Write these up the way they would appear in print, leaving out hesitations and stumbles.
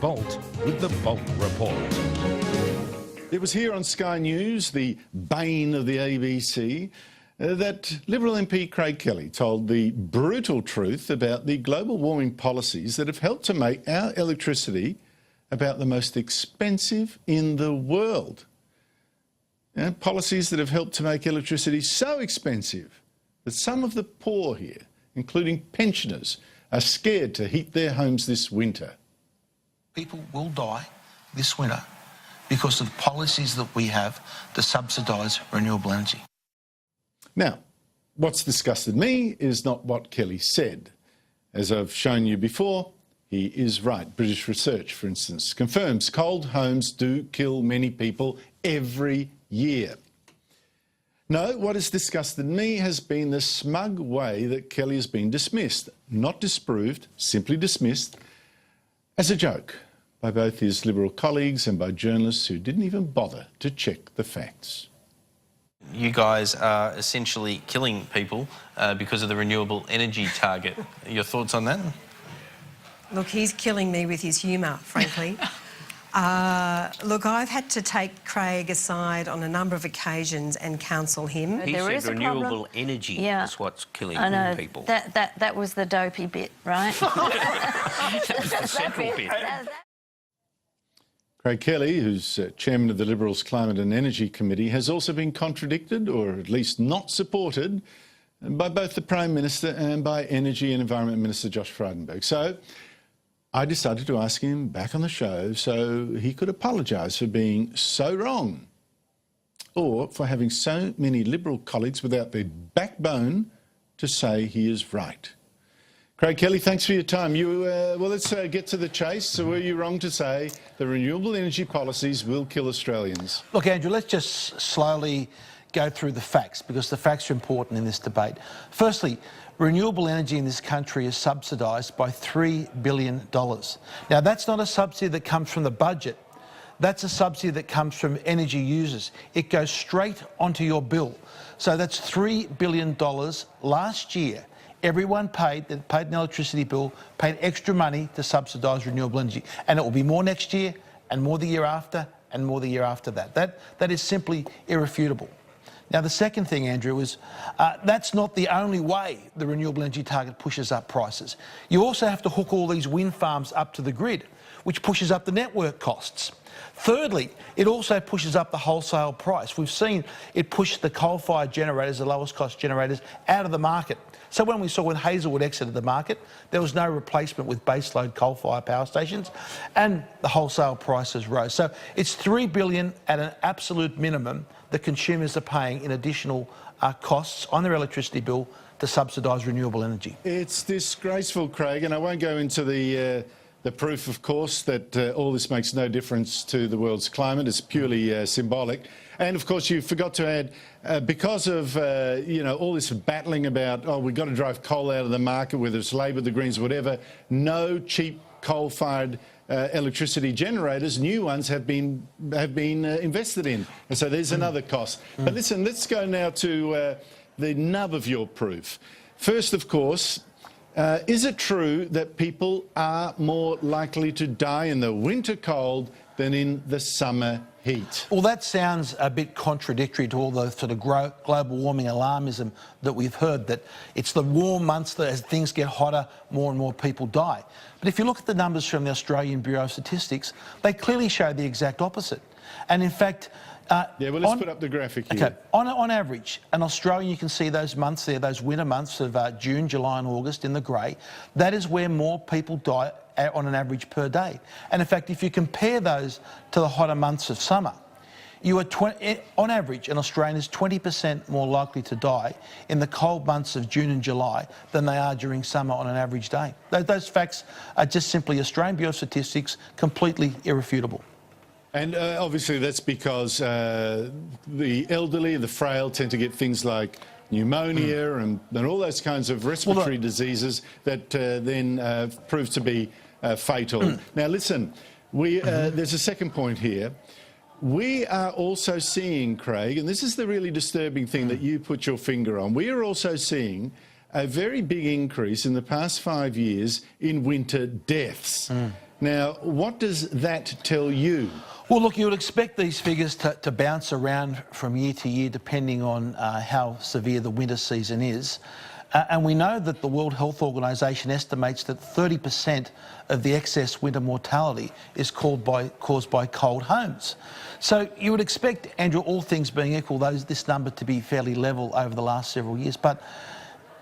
Bolt with the Bolt Report. It was here on Sky News, the bane of the ABC, that Liberal MP Craig Kelly told the brutal truth about the global warming policies that have helped to make our electricity about the most expensive in the world. Policies that have helped to make electricity so expensive that some of the poor here, including pensioners, are scared to heat their homes this winter. People will die this winter because of the policies that we have to subsidise renewable energy. Now, what's disgusted me is not what Kelly said. As I've shown you before, he is right. British research, for instance, confirms cold homes do kill many people every year. No, what has disgusted me has been the smug way that Kelly has been dismissed, not disproved, simply dismissed, as a joke by both his Liberal colleagues and by journalists who didn't even bother to check the facts. You guys are essentially killing people because of the renewable energy target. Your thoughts on that? Look, he's killing me with his humour, frankly. Look, I've had to take Craig aside on a number of occasions and counsel him. He There said is a renewable problem. energy Yeah. is what's killing I know. people. That was the dopey bit, right? That was the central bit. Craig Kelly, who's chairman of the Liberals' Climate and Energy Committee, has also been contradicted, or at least not supported, by both the Prime Minister and by Energy and Environment Minister Josh Frydenberg. So I decided to ask him back on the show so he could apologise for being so wrong, or for having so many Liberal colleagues without the backbone to say he is right. Craig Kelly, thanks for your time. Well, let's get to the chase. So were you wrong to say the renewable energy policies will kill Australians? Look, Andrew, let's just slowly go through the facts, because the facts are important in this debate. Firstly, renewable energy in this country is subsidised by $3 billion. Now, that's not a subsidy that comes from the budget. That's a subsidy that comes from energy users. It goes straight onto your bill. So that's $3 billion last year. Everyone paid an electricity bill, paid extra money to subsidise renewable energy. And it will be more next year, and more the year after, and more the year after that. That is simply irrefutable. Now, the second thing, Andrew, is that's not the only way the renewable energy target pushes up prices. You also have to hook all these wind farms up to the grid, which pushes up the network costs. Thirdly, it also pushes up the wholesale price. We've seen it push the coal-fired generators, the lowest cost generators, out of the market. So when Hazelwood exited the market, there was no replacement with baseload coal-fired power stations, and the wholesale prices rose. So it's $3 billion at an absolute minimum that consumers are paying in additional costs on their electricity bill to subsidise renewable energy. It's disgraceful, Craig, and I won't go into the proof, of course, that all this makes no difference to the world's climate. It's purely symbolic. And, of course, you forgot to add, because of, all this battling about, we've got to drive coal out of the market, whether it's Labor, the Greens, whatever, no cheap coal-fired electricity generators, new ones, have been invested in. And so there's another cost. But listen, let's go now to the nub of your proof. First, of course, is it true that people are more likely to die in the winter cold than in the summer heat? Well, that sounds a bit contradictory to all the sort of global warming alarmism that we've heard, that it's the warm months that as things get hotter, more and more people die. But if you look at the numbers from the Australian Bureau of Statistics, they clearly show the exact opposite. And in fact... let's put up the graphic here. Okay, on average, in Australia, you can see those months there, those winter months of June, July and August in the grey. That is where more people die on an average per day. And in fact, if you compare those to the hotter months of summer, you are, on average, an Australian is 20% more likely to die in the cold months of June and July than they are during summer on an average day. Those facts are just simply Australian Bureau of Statistics, completely irrefutable. And obviously that's because the elderly, the frail, tend to get things like pneumonia and all those kinds of respiratory diseases that then prove to be fatal. Now listen, there's a second point here. We are also seeing, Craig, and this is the really disturbing thing that you put your finger on, we are also seeing a very big increase in the past 5 years in winter deaths. Now, what does that tell you? Well, look, you would expect these figures to bounce around from year to year depending on how severe the winter season is. And we know that the World Health Organization estimates that 30% of the excess winter mortality is caused by cold homes. So you would expect, Andrew, all things being equal, this number to be fairly level over the last several years. But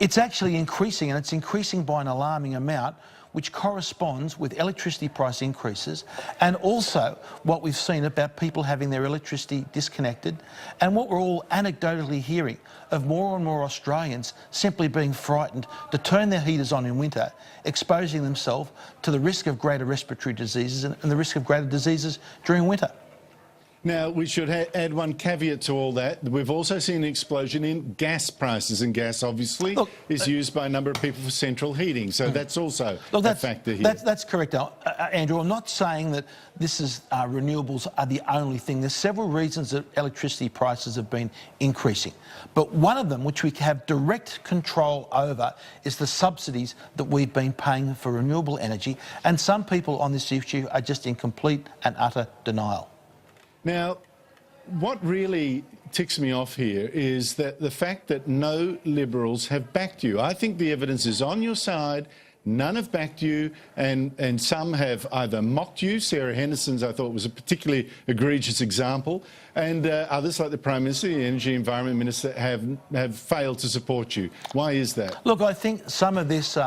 it's actually increasing, and it's increasing by an alarming amount, which corresponds with electricity price increases and also what we've seen about people having their electricity disconnected and what we're all anecdotally hearing of more and more Australians simply being frightened to turn their heaters on in winter, exposing themselves to the risk of greater respiratory diseases and the risk of greater diseases during winter. Now, we should add one caveat to all that. We've also seen an explosion in gas prices, and gas, obviously, is used by a number of people for central heating. So that's also a factor here. That's correct, Andrew. I'm not saying that renewables are the only thing. There's several reasons that electricity prices have been increasing. But one of them, which we have direct control over, is the subsidies that we've been paying for renewable energy. And some people on this issue are just in complete and utter denial. Now, what really ticks me off here is that the fact that no Liberals have backed you. I think the evidence is on your side. None have backed you, and some have either mocked you. Sarah Henderson's, I thought, was a particularly egregious example, and others, like the Prime Minister, the Energy Environment Minister, have failed to support you. Why is that? Look, I think some of this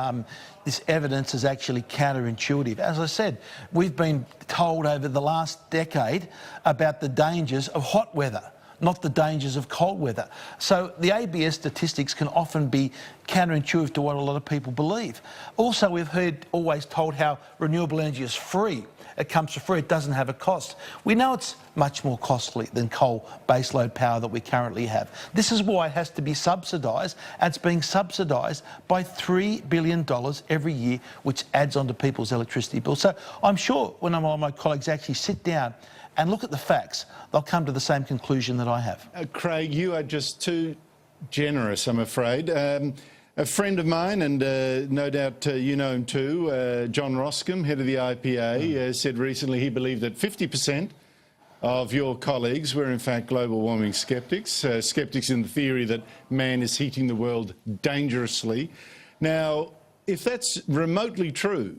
evidence is actually counterintuitive. As I said, we've been told over the last decade about the dangers of hot weather, not the dangers of cold weather. So the ABS statistics can often be counterintuitive to what a lot of people believe. Also, we've always told how renewable energy is free. It comes for free, it doesn't have a cost. We know it's much more costly than coal baseload power that we currently have. This is why it has to be subsidised, and it's being subsidised by $3 billion every year, which adds on to people's electricity bills. So I'm sure when one of my colleagues actually sit down and look at the facts, they'll come to the same conclusion that I have. Craig, you are just too generous, I'm afraid. A friend of mine, and no doubt you know him too, John Roscombe, head of the IPA, said recently he believed that 50% of your colleagues were in fact global warming sceptics, sceptics in the theory that man is heating the world dangerously. Now, if that's remotely true,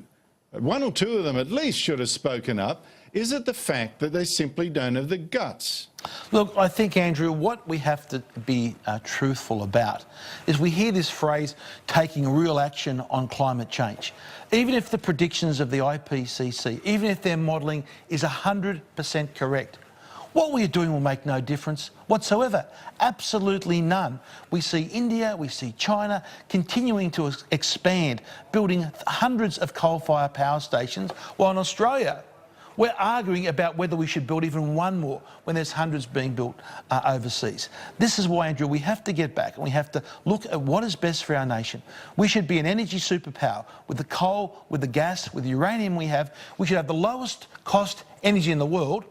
one or two of them at least should have spoken up. Is it the fact that they simply don't have the guts? Look, I think, Andrew, what we have to be truthful about is we hear this phrase, taking real action on climate change. Even if the predictions of the IPCC, even if their modelling is 100% correct, what we are doing will make no difference whatsoever. Absolutely none. We see India, we see China continuing to expand, building hundreds of coal-fired power stations, while in Australia, we're arguing about whether we should build even one more when there's hundreds being built overseas. This is why, Andrew, we have to get back and we have to look at what is best for our nation. We should be an energy superpower. With the coal, with the gas, with the uranium we have, we should have the lowest cost energy in the world.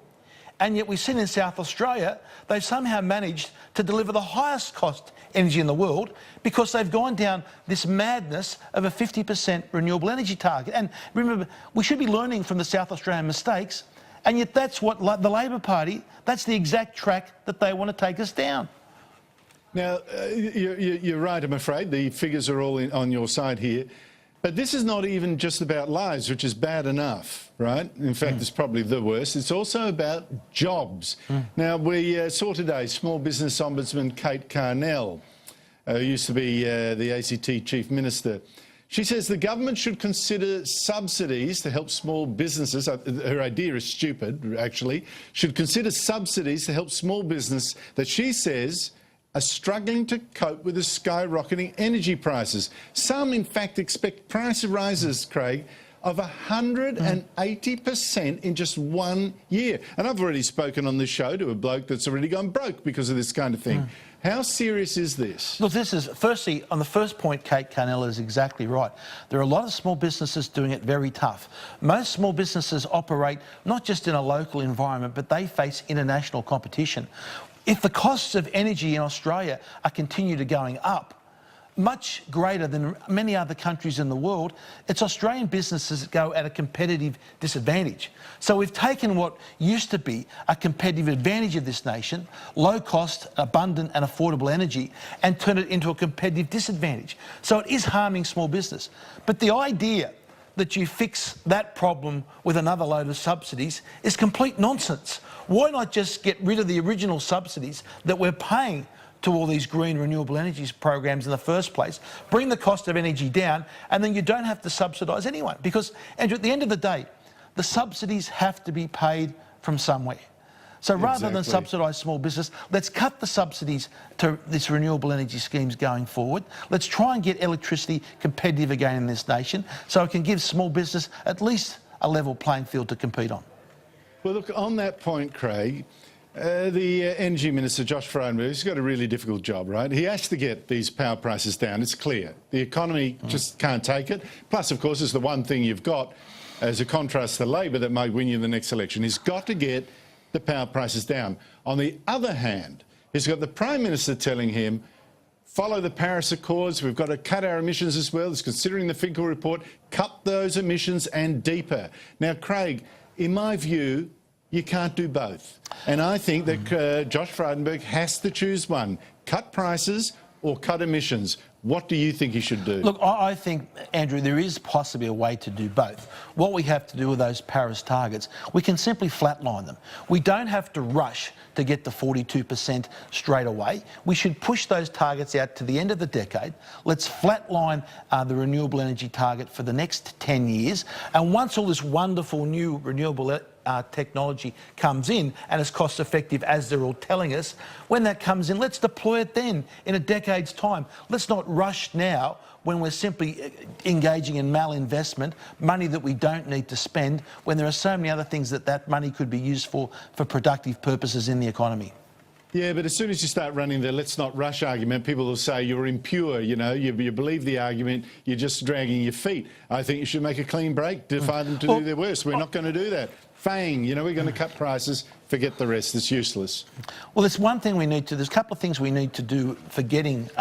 And yet we see in South Australia, they've somehow managed to deliver the highest cost energy in the world because they've gone down this madness of a 50% renewable energy target. And remember, we should be learning from the South Australian mistakes, and yet that's what the Labor Party, that's the exact track that they want to take us down. Now, you're right, I'm afraid. The figures are all on your side here. But this is not even just about lives, which is bad enough, right? In fact, it's probably the worst. It's also about jobs. Now, we saw today Small Business Ombudsman Kate Carnell, who used to be the ACT Chief Minister. She says the government should consider subsidies to help small businesses. Her idea is stupid, actually. Should consider subsidies to help small business that she says are struggling to cope with the skyrocketing energy prices. Some, in fact, expect price rises, Craig, of 180% in just 1 year. And I've already spoken on this show to a bloke that's already gone broke because of this kind of thing. How serious is this? Look, this is, firstly, on the first point, Kate Carnell is exactly right. There are a lot of small businesses doing it very tough. Most small businesses operate not just in a local environment, but they face international competition. If the costs of energy in Australia are continue to going up, much greater than many other countries in the world, it's Australian businesses that go at a competitive disadvantage. So we've taken what used to be a competitive advantage of this nation, low cost, abundant and affordable energy, and turned it into a competitive disadvantage. So it is harming small business. But the idea that you fix that problem with another load of subsidies is complete nonsense. Why not just get rid of the original subsidies that we're paying to all these green renewable energies programs in the first place, bring the cost of energy down, and then you don't have to subsidise anyone. Because, Andrew, at the end of the day, the subsidies have to be paid from somewhere. So rather than subsidise small business, let's cut the subsidies to this renewable energy schemes going forward. Let's try and get electricity competitive again in this nation so it can give small business at least a level playing field to compete on. Well, look, on that point, Craig, the Energy Minister, Josh Frydenberg, has got a really difficult job, right? He has to get these power prices down. It's clear. The economy just can't take it. Plus, of course, it's the one thing you've got as a contrast to Labor that might win you the next election. He's got to get the power prices down. On the other hand, he's got the Prime Minister telling him, follow the Paris Accords, we've got to cut our emissions as well. It's considering the Finkel report, cut those emissions and deeper. Now, Craig, in my view, you can't do both. And I think that Josh Frydenberg has to choose one, cut prices or cut emissions. What do you think he should do? Look, I think, Andrew, there is possibly a way to do both. What we have to do with those Paris targets, we can simply flatline them. We don't have to rush to get to 42% straight away. We should push those targets out to the end of the decade. Let's flatline the renewable energy target for the next 10 years. And once all this wonderful new renewable technology comes in and is cost effective, as they're all telling us, when that comes in, let's deploy it then in a decade's time. Let's not rush now when we're simply engaging in malinvestment, money that we don't need to spend, when there are so many other things that money could be used for productive purposes in the economy. Yeah, but as soon as you start running the let's not rush argument, people will say you're impure, you know, you believe the argument, you're just dragging your feet. I think you should make a clean break, defy them to do their worst. We're not going to do that. Fang, you know, we're going to cut prices, forget the rest, it's useless. Well, there's one thing we need to, there's a couple of things we need to do for getting,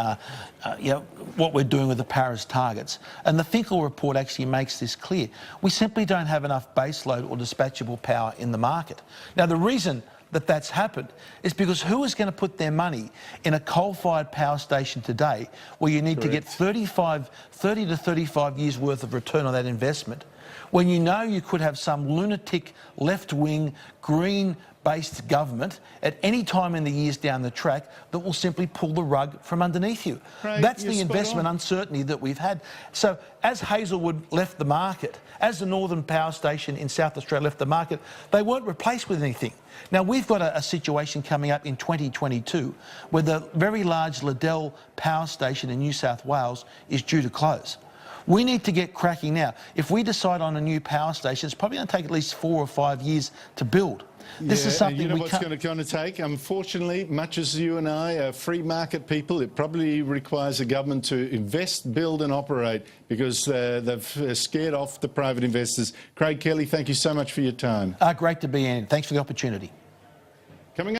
you know, what we're doing with the Paris targets. And the Finkel report actually makes this clear. We simply don't have enough baseload or dispatchable power in the market. Now, the reason that that's happened is because who is going to put their money in a coal-fired power station today where you need to get 30 to 35 years worth of return on that investment, when you know you could have some lunatic left-wing green-based government at any time in the years down the track that will simply pull the rug from underneath you. Craig, that's the investment uncertainty that we've had. So as Hazelwood left the market, as the Northern Power Station in South Australia left the market, they weren't replaced with anything. Now, we've got a situation coming up in 2022 where the very large Liddell Power Station in New South Wales is due to close. We need to get cracking now. If we decide on a new power station, it's probably going to take at least 4 or 5 years to build. This is something you know we what's can't... going to take? Unfortunately, much as you and I are free market people, it probably requires a government to invest, build and operate because they've scared off the private investors. Craig Kelly, thank you so much for your time. Great to be in. Thanks for the opportunity.